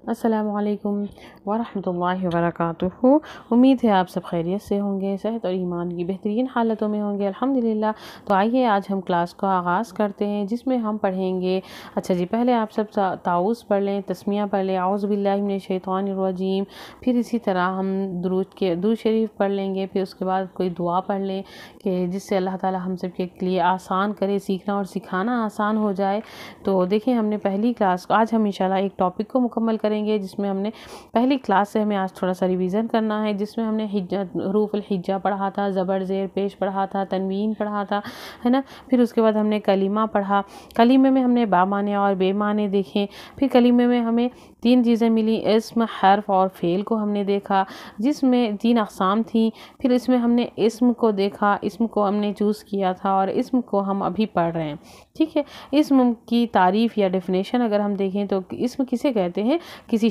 अस्सलामुअलैकुम वरहमतुल्लाहि वबरकातुहू। उम्मीद है आप सब खैरियत से होंगे, सेहत और ईमान की बेहतरीन हालतों में होंगे अल्हम्दुलिल्लाह। तो आइए आज हम क्लास का आगाज़ करते हैं, जिसमें हम पढ़ेंगे। अच्छा जी, पहले आप सब ताउज़ पढ़ लें, तस्मिया पढ़ लें, औज़ु बिल्लाहि मिनश शैतानिर रजीम। फिर इसी तरह हम दुरूद शरीफ पढ़ लेंगे। फिर उसके बाद कोई दुआ पढ़ लें कि जिससे अल्लाह ताला हम सब के लिए आसान करे, सीखना और सिखाना आसान हो जाए। तो देखिए, हमने पहली क्लास आज हम इंशाल्लाह एक टॉपिक को मुकम्मल करेंगे, जिसमें हमने पहली क्लास से हमें आज थोड़ा सा रिवीजन करना है, जिसमें हमने हरूफुल हिज्जा पढ़ा था, ज़बर ज़ेर पेश पढ़ा था, तनवीन पढ़ा था, है ना। फिर उसके बाद हमने कलीमा पढ़ा। कलीमे में हमने बामाने और बेमाने देखे। फिर कलीमे में हमें 3 चीज़ें मिली, इस्म, हर्फ और फ़ेल को हमने देखा, जिसमें 3 अक़साम थी। फिर इसमें हमने इस्म को देखा, इस्म को हमने चूज़ किया था और इस्म को हम अभी पढ़ रहे हैं, ठीक है। इस्म की तारीफ़ या डेफिनेशन अगर हम देखें तो इस्म किसे कहते हैं? किसी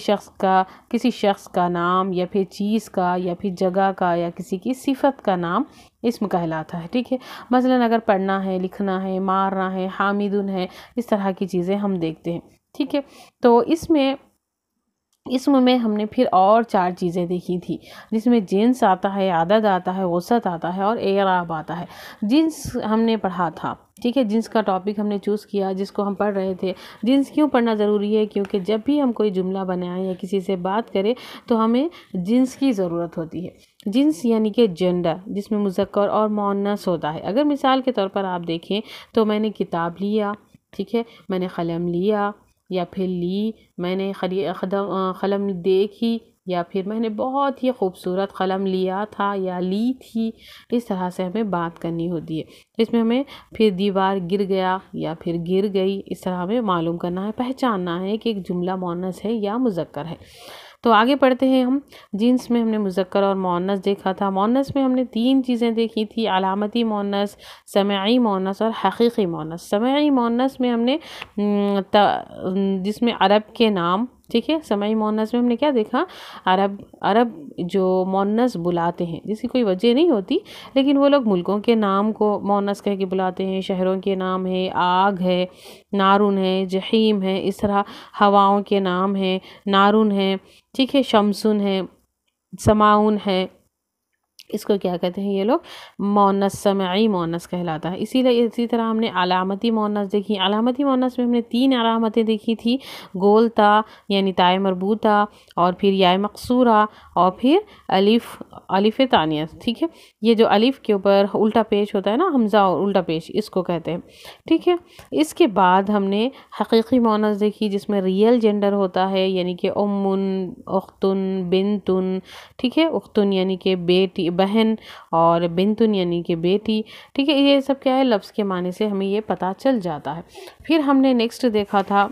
शख्स का नाम या फिर चीज़ का या फिर जगह का या किसी की सिफत का नाम इस्म कहलाता है, ठीक है। मसलन अगर पढ़ना है, लिखना है, मारना है, हामिदुन है, इस तरह की चीज़ें हम देखते हैं, ठीक है। तो इसमें हमने फिर और 4 चीज़ें देखी थी, जिसमें जिन्स आता है, आदद आता है, वसत आता है और एराब आता है। जिन्स हमने पढ़ा था, ठीक है। जिन्स का टॉपिक हमने चूज़ किया, जिसको हम पढ़ रहे थे। जिन्स क्यों पढ़ना ज़रूरी है? क्योंकि जब भी हम कोई जुमला बनाएं या किसी से बात करें तो हमें जिन्स की ज़रूरत होती है। जिन्स यानी कि जेंडर, जिसमें मुज़क्कर और मुअन्नस होता है। अगर मिसाल के तौर पर आप देखें तो मैंने किताब लिया, ठीक है, मैंने क़लम लिया या फिर ली, मैंने क़लम देखी या फिर मैंने बहुत ही खूबसूरत क़लम लिया था या ली थी। इस तरह से हमें बात करनी होती है। इसमें हमें फिर दीवार गिर गया या फिर गिर गई, इस तरह हमें मालूम करना है, पहचानना है कि एक जुमला मुअन्नस है या मुज़क्कर है। तो आगे पढ़ते हैं हम। जिन्स में हमने मुज़क्कर और मुअन्नस देखा था। मुअन्नस में हमने 3 चीज़ें देखी थी, अलामती मुअन्नस, समई मुअन्नस और हकीकी मुअन्नस। समई मुअन्नस में हमने जिसमें अरब के नाम, ठीक है। समई मुअन्नस में हमने क्या देखा? अरब जो मुअन्नस बुलाते हैं, जिसकी कोई वजह नहीं होती, लेकिन वो लोग मुल्कों के नाम को मुअन्नस कह के बुलाते हैं। शहरों के नाम है, आग है, नारुन है, जहीम है, इस तरह हवाओं के नाम है, नारुन है, ठीक है, शमसुन है, समाउन है। इसको क्या कहते हैं ये लोग? मुअन्नस, समई मुअन्नस कहलाता है। इसी तरह हमने अलामती मुअन्नस देखी। अलामती मुअन्नस में हमने 3 अलामतें देखी थी, गोल ता यानी ताए मरबूता और फिर याए मकसूरा और फिर अलिफ तानिया, ठीक है। ये जो अलिफ के ऊपर उल्टा पेश होता है ना, हमज़ा और उल्टा पेश, इसको कहते हैं, ठीक है। इसके बाद हमने हकीकी मुअन्नस देखी, जिसमें रियल जेंडर होता है, यानी कि उम्मुन, उख्तुन, बिंतुन, ठीक है। उख्तुन यानी कि बेटी, बहन, और बिंतुन यानी कि बेटी, ठीक है। ये सब क्या है? लफ्ज़ के माने से हमें ये पता चल जाता है। फिर हमने नेक्स्ट देखा था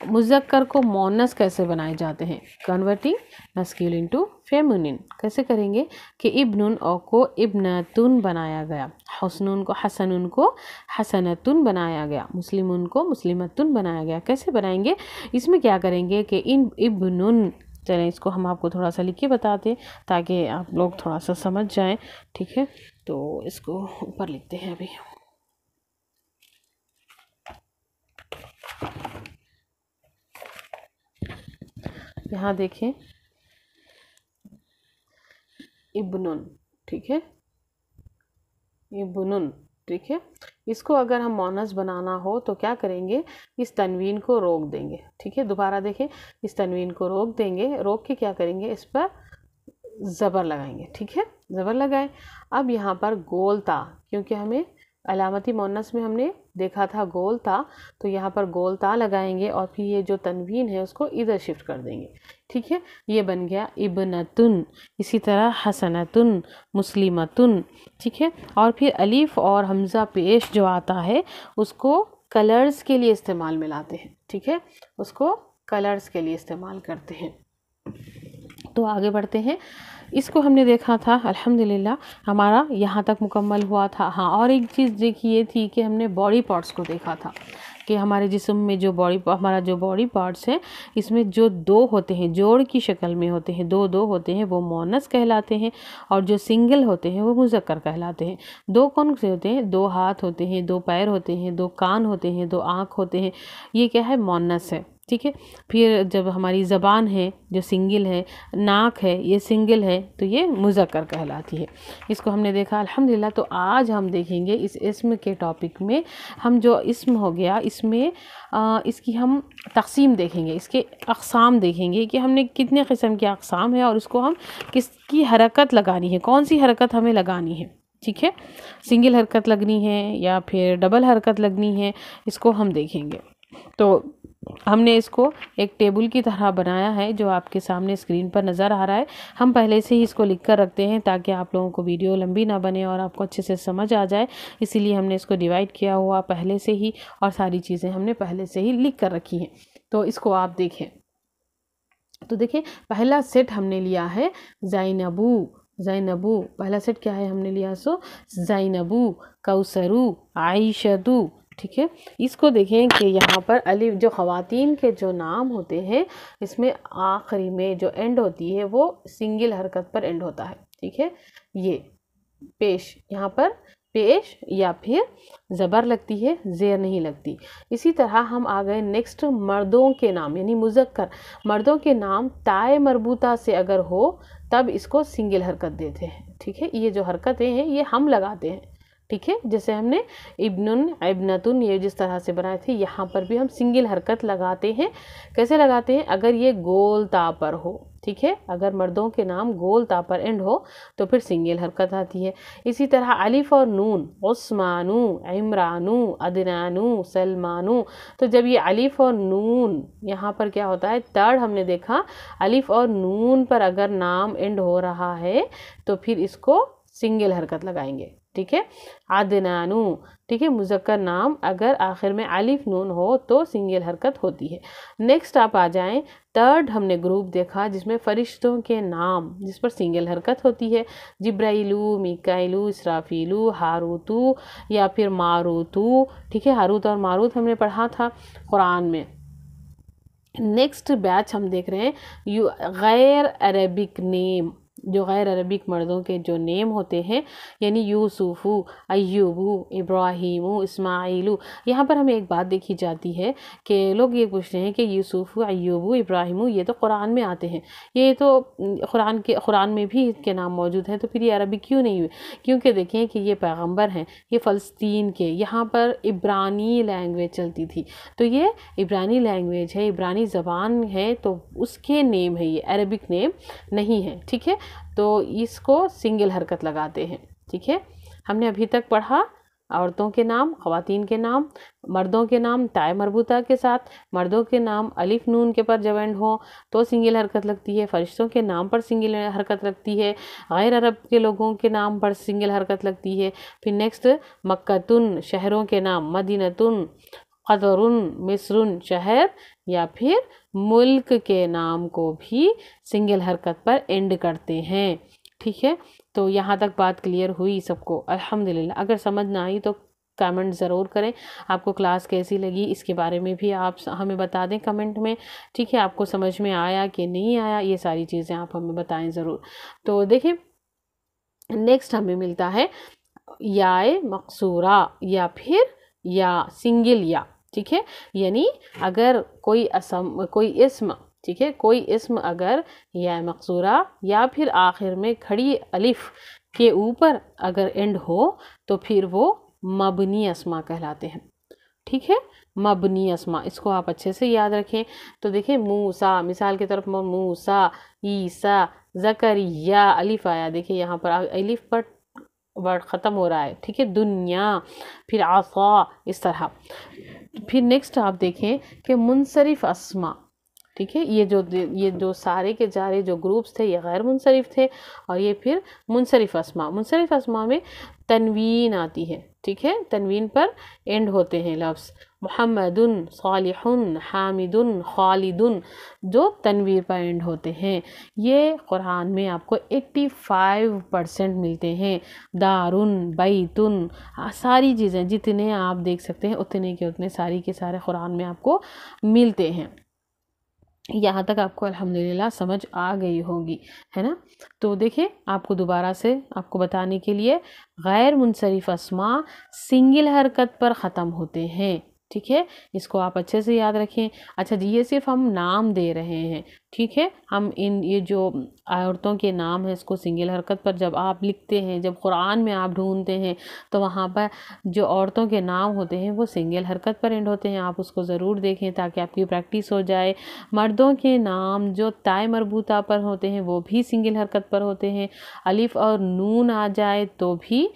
मुज़क्कर को मुअन्नस कैसे बनाए जाते हैं, कन्वर्टिंग मस्कुलिन इनटू फेमिनिन कैसे करेंगे कि इब्नुन को इब्नतुन बनाया गया, हुस्नुन को हसनुन को हसनतुन बनाया गया, मुस्लिमुन को मुस्लिमतुन बनाया गया। कैसे बनाएंगे? इसमें क्या करेंगे कि इन इब्नुन, चलें इसको हम आपको थोड़ा सा लिख के बताते ताकि आप लोग थोड़ा सा समझ जाएं, ठीक है। तो इसको ऊपर लिखते हैं अभी। यहाँ देखें, इब्नुन, ठीक है, इब्नुन, ठीक है। इसको अगर हम मुअन्नस बनाना हो तो क्या करेंगे? इस तनवीन को रोक देंगे, ठीक है। दोबारा देखें, इस तनवीन को रोक देंगे, रोक के क्या करेंगे? इस पर ज़बर लगाएंगे, ठीक है, ज़बर लगाएं। अब यहाँ पर गोल ता, क्योंकि हमें अलामती मुअन्नस में हमने देखा था गोल ता, तो यहाँ पर गोल ता लगाएंगे और फिर ये जो तनवीन है उसको इधर शिफ्ट कर देंगे, ठीक है। ये बन गया इब्नतुन। इसी तरह हसनतुन, मुस्लिमतुन, ठीक है। और फिर अलीफ और हमज़ा पेश जो आता है उसको कलर्स के लिए इस्तेमाल में लाते हैं, ठीक है, उसको कलर्स के लिए इस्तेमाल करते हैं। तो आगे बढ़ते हैं। इसको हमने देखा था, अल्हम्दुलिल्लाह हमारा यहाँ तक मुकम्मल हुआ था। हाँ, और एक चीज़ देखी ये थी कि हमने बॉडी पार्ट्स को देखा था कि हमारे जिस्म में जो हमारा जो बॉडी पार्ट्स है, इसमें जो 2 होते हैं, जोड़ की शक्ल में होते हैं, 2 होते हैं, वो मुअन्नस कहलाते हैं, और जो सिंगल होते हैं वो मुज़क्कर कहलाते हैं। 2 कौन से होते हैं? 2 हाथ होते हैं, 2 पैर होते हैं, 2 कान होते हैं, 2 आँख होते हैं, ये क्या है? मुअन्नस है, ठीक है। फिर जब हमारी ज़बान है जो सिंगल है, नाक है ये सिंगल है, तो ये मुज़क्कर कहलाती है। इसको हमने देखा अल्हम्दुलिल्लाह। तो आज हम देखेंगे इस इस्म के टॉपिक में, हम जो इस्म हो गया इसमें इसकी हम तक़सीम देखेंगे, इसके अक़साम देखेंगे कि हमने कितने किस्म के अक़साम है और उसको हम किसकी हरकत लगानी है, कौन सी हरकत हमें लगानी है। ठीक है, सिंगल हरकत लगनी है या फिर डबल हरकत लगनी है, इसको हम देखेंगे। तो हमने इसको एक टेबल की तरह बनाया है जो आपके सामने स्क्रीन पर नज़र आ रहा है। हम पहले से ही इसको लिख कर रखते हैं ताकि आप लोगों को वीडियो लंबी ना बने और आपको अच्छे से समझ आ जाए, इसीलिए हमने इसको डिवाइड किया हुआ पहले से ही और सारी चीज़ें हमने पहले से ही लिख कर रखी हैं। तो इसको आप देखें। तो देखिए, पहला सेट हमने लिया है ज़ैनबू। ज़ैनबू पहला सेट क्या है हमने लिया, सो ज़ैनबू, कौसरू, आइशतू। ठीक है, इसको देखें कि यहाँ पर अलिफ जो ख़वातीन के जो नाम होते हैं इसमें आखिरी में जो एंड होती है वो सिंगल हरकत पर एंड होता है। ठीक है, ये पेश, यहाँ पर पेश या फिर ज़बर लगती है, ज़ेर नहीं लगती। इसी तरह हम आ गए नेक्स्ट, मर्दों के नाम यानी मुज़क्कर। मर्दों के नाम ताए मरबूता से अगर हो तब इसको सिंगल हरकत देते हैं। ठीक है, ये जो हरकतें हैं ये हम लगाते हैं। ठीक है, जैसे हमने इब्नुन, इब्नतुन ये जिस तरह से बनाए थे, यहाँ पर भी हम सिंगल हरकत लगाते हैं। कैसे लगाते हैं, अगर ये गोल ता पर हो। ठीक है, अगर मर्दों के नाम गोल ता पर एंड हो तो फिर सिंगल हरकत आती है। इसी तरह अलिफ और नून, उस्मानु, इमरानु, अदनानु, सलमानु। तो जब ये अलिफ और नून यहाँ पर क्या होता है, थर्ड हमने देखा, अलिफ और नून पर अगर नाम एंड हो रहा है तो फिर इसको सिंगल हरकत लगाएंगे। ठीक है, अदनानु। ठीक है, मुज़क्कर नाम अगर आखिर में अलिफ नून हो तो सिंगल हरकत होती है। नेक्स्ट आप आ जाएं, थर्ड हमने ग्रुप देखा जिसमें फरिश्तों के नाम जिस पर सिंगल हरकत होती है, जिब्राइलू, मिकाइलू, इसराफीलू, हारूतू या फिर मारूतू। ठीक है, हारूत और मारूत हमने पढ़ा था कुरान में। नेक्स्ट बैच हम देख रहे हैं गैर अरबिक नेम, जो गैर अरबिक मर्दों के जो नेम होते हैं, यानी यूसुफू, अय्यूबू, इब्राहीमू, इस्माइलू। यहाँ पर हमें एक बात देखी जाती है कि लोग ये पूछते हैं कि यूसुफू, अय्यूबू, इब्राहीमू ये तो कुरान में आते हैं, ये तो कुरान में भी इनके नाम मौजूद हैं, तो फिर ये अरबी क्यों नहीं हुए? क्योंकि देखें कि ये पैगम्बर हैं, ये फ़लस्तीन के, यहाँ पर इब्रानी लैंग्वेज चलती थी, तो ये इब्रानी लैंग्वेज है, इब्रानी ज़बान है, तो उसके नेम है, ये अरबिक नेम नहीं है। ठीक है, तो इसको सिंगल हरकत लगाते हैं। ठीक है, हमने अभी तक पढ़ा औरतों के नाम, ख़वातीन के नाम, मर्दों के नाम ताए मरबूता के साथ, मर्दों के नाम अलिफ नून के पर जब एंड हो तो सिंगल हरकत लगती है, फरिश्तों के नाम पर सिंगल हरकत लगती है, गैर अरब के लोगों के नाम पर सिंगल हरकत लगती है। फिर नेक्स्ट मक्कतुन, शहरों के नाम, मदीनतुन, क़तरुन, मिस्रुन शहर या फिर मुल्क के नाम को भी सिंगल हरकत पर एंड करते हैं। ठीक है, तो यहाँ तक बात क्लियर हुई सबको अल्हम्दुलिल्लाह। अगर समझ ना आई तो कमेंट ज़रूर करें, आपको क्लास कैसी लगी इसके बारे में भी आप हमें बता दें कमेंट में। ठीक है, आपको समझ में आया कि नहीं आया, ये सारी चीज़ें आप हमें बताएं ज़रूर। तो देखिए, नेक्स्ट हमें मिलता है याए मकसूरा या फिर या सिंगल या। ठीक है, यानी अगर कोई इस्म, ठीक है, कोई इस्म अगर या मकसूरा या फिर आखिर में खड़ी अलिफ के ऊपर अगर एंड हो तो फिर वो मबनी अस्मा कहलाते हैं। ठीक है, मबनी अस्मा, इसको आप अच्छे से याद रखें। तो देखिए, मूसा मिसाल की तरफ, मूसा, ईसा, ज़करिया, अलिफ आया, देखिए यहाँ पर अलिफ पर वर्ड ख़त्म हो रहा है। ठीक है, दुनिया, फिर आसा, इस तरह। फिर नेक्स्ट आप देखें कि मुनसरिफ अस्मा। ठीक है, ये जो सारे के सारे जो ग्रुप्स थे ये गैर मुनसरिफ थे और ये फिर मुनसरिफ अस्मा। मुनसरिफ अस्मा में तनवीन आती है। ठीक है, तनवीन पर एंड होते हैं लफ्ज़, मुहम्मदुन, सालिहुन, हामिदुन, खालिदुन, जो तनवीर पर एंड होते हैं। ये कुरान में आपको 85% मिलते हैं। दारुन, बैतुन, सारी चीज़ें जितने आप देख सकते हैं उतने के उतने सारी के सारे कुरान में आपको मिलते हैं। यहाँ तक आपको अल्हम्दुलिल्लाह समझ आ गई होगी, है ना। तो देखिए, आपको दोबारा से आपको बताने के लिए, गैर मुनसरिफ अस्मा सिंगल हरकत पर ख़त्म होते हैं। ठीक है, इसको आप अच्छे से याद रखें। अच्छा जी, ये सिर्फ हम नाम दे रहे हैं, ठीक है। हम इन ये जो औरतों के नाम है इसको सिंगल हरकत पर जब आप लिखते हैं, जब कुरान में आप ढूंढते हैं तो वहाँ पर जो औरतों के नाम होते हैं वो सिंगल हरकत पर एंड होते हैं। आप उसको ज़रूर देखें ताकि आपकी प्रैक्टिस हो जाए। मर्दों के नाम जो ताय मरबूता पर होते हैं वो भी सिंगल हरकत पर होते हैं। अलिफ और नून आ जाए तो भी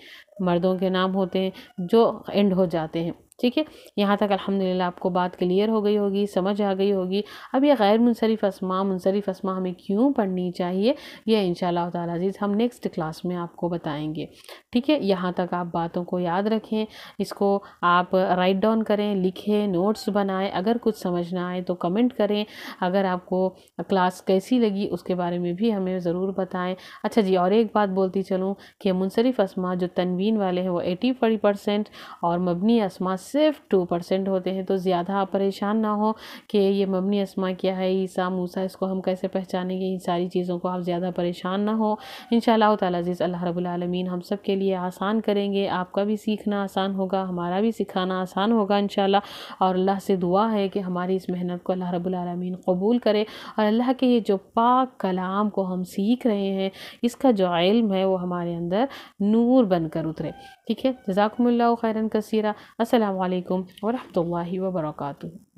मर्दों के नाम होते हैं जो एंड हो जाते हैं, ठीक है। यहाँ तक अल्हम्दुलिल्लाह आपको बात क्लियर हो गई होगी, समझ आ गई होगी। अब ये गैर मुनसरिफ अस्मा मुनसरिफ अस्मा हमें क्यों पढ़नी चाहिए, ये इंशाअल्लाह ताला अज़ीज़ हम नेक्स्ट क्लास में आपको बताएंगे, ठीक है। यहाँ तक आप बातों को याद रखें, इसको आप राइट डाउन करें, लिखें, नोट्स बनाएं। अगर कुछ समझ ना आए तो कमेंट करें। अगर आपको क्लास कैसी लगी उसके बारे में भी हमें ज़रूर बताएं। अच्छा जी, और एक बात बोलती चलूँ कि मुनसरिफ अस्मा जो तनवीन वाले हैं वो 80% और मबनी अस्मा सिर्फ 2% होते हैं। तो ज़्यादा आप परेशान ना हो कि ये मबनी अस्मा क्या है, ईसा मूसा इसको हम कैसे पहचानेंगे, इन सारी चीज़ों को आप ज़्यादा परेशान ना हो। इंशाअल्लाह ताला अज़ीज़ अल्लाह रब्बुल आलमीन हम सब के लिए आसान करेंगे। आपका भी सीखना आसान होगा, हमारा भी सिखाना आसान होगा इंशाअल्लाह। और अल्लाह से दुआ है कि हमारी इस मेहनत को अल्लाह रब्बुल आलमीन कबूल करे और अल्लाह के ये जो पाक कलाम को हम सीख रहे हैं इसका जो इल्म है वो हमारे अंदर नूर बनकर उतरे, ठीक है। जज़ाकुमुल्लाहु खैरन कसीरा। अस्सलामु अलैकुम व रहमतुल्लाहि व बरकातुहू।